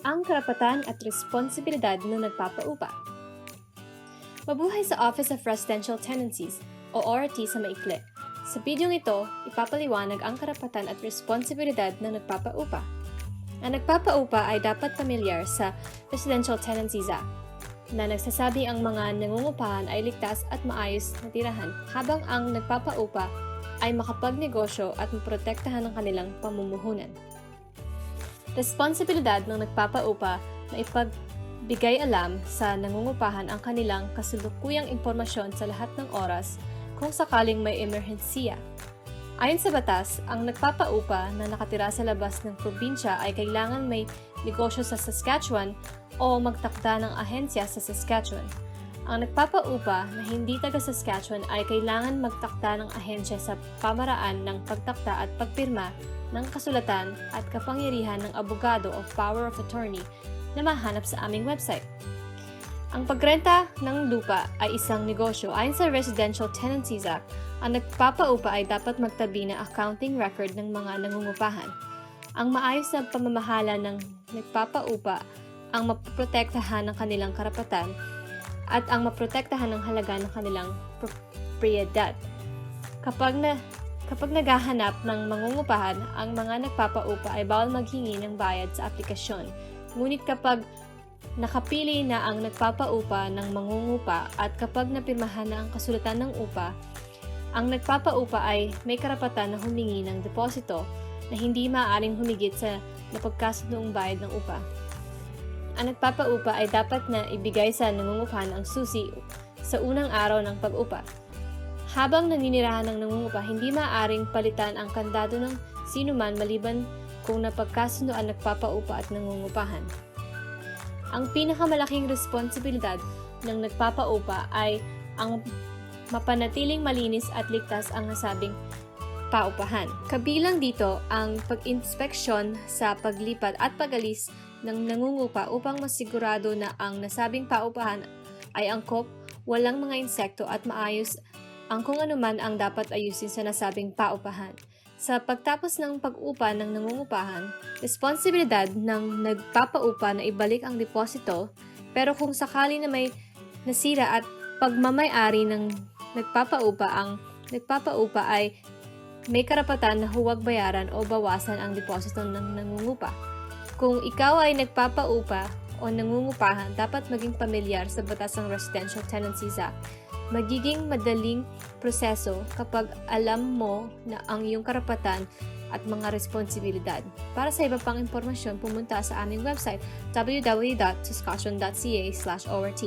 ang karapatan at responsibilidad ng nagpapaupa. Mabuhay sa Office of Residential Tenancies o ORT sa maikli. Sa bidyong ito, ipapaliwanag ang karapatan at responsibilidad ng nagpapaupa. Ang nagpapaupa ay dapat pamilyar sa Residential Tenancies Act na nagsasabi ang mga nangungupahan ay ligtas at maayos na tirahan habang ang nagpapaupa ay makapagnegosyo at maprotektahan ang kanilang pamumuhunan. Responsibilidad ng nagpapaupa na ipagbigay alam sa nangungupahan ang kanilang kasalukuyang impormasyon sa lahat ng oras kung sakaling may emerhensiya. Ayon sa batas, ang nagpapaupa na nakatira sa labas ng probinsya ay kailangan may negosyo sa Saskatchewan o magtakda ng ahensya sa Saskatchewan. Ang nagpapaupa na hindi taga Saskatchewan ay kailangan magtakda ng ahensya sa pamaraan ng pagtakda at pagpirma ng kasulatan at kapangyarihan ng abogado o power of attorney na mahanap sa aming website. Ang pagrenta ng lupa ay isang negosyo. Ayon sa Residential Tenancies Act, ang nagpapaupa ay dapat magtabi ng accounting record ng mga nangungupahan. Ang maayos na pamamahala ng nagpapaupa ang mapoprotektahan ng kanilang karapatan at ang maprotektahan ng halaga ng kanilang propriedad. Kapag naghahanap ng mangungupahan, ang mga nagpapaupa ay bawal maghingi ng bayad sa aplikasyon. Ngunit kapag nakapili na ang nagpapaupa ng mangungupa at kapag napirmahan na ang kasulatan ng upa, ang nagpapaupa ay may karapatan na humingi ng deposito na hindi maaaring humigit sa napagkasundoang bayad ng upa. Ang nagpapaupa ay dapat na ibigay sa nangungupahan ang susi sa unang araw ng pag-upa. Habang naninirahan ng nangungupa, hindi maaaring palitan ang kandado ng sinuman maliban kung napagkasundo ang nagpapaupa at nangungupahan. Ang pinakamalaking responsibilidad ng nagpapaupa ay ang mapanatiling malinis at ligtas ang nasabing paupahan. Kabilang dito ang pag-inspeksyon sa paglipat at pag-alis ng nangungupa upang masigurado na ang nasabing paupahan ay angkop, walang mga insekto at maayos ang kung anuman ang dapat ayusin sa nasabing paupahan. Sa pagtapos ng pag-upa ng nangungupahan, responsibilidad ng nagpapaupa na ibalik ang deposito, pero kung sakali na may nasira at pagmamay-ari ng nagpapaupa, ang nagpapaupa ay may karapatan na huwag bayaran o bawasan ang deposito ng nangungupa. Kung ikaw ay nagpapaupa o nangungupahan, dapat maging pamilyar sa batas ng Residential Tenancies Act. Magiging madaling proseso kapag alam mo na ang iyong karapatan at mga responsibilidad. Para sa iba pang impormasyon, pumunta sa aming website www.saskatchewan.ca/ORT.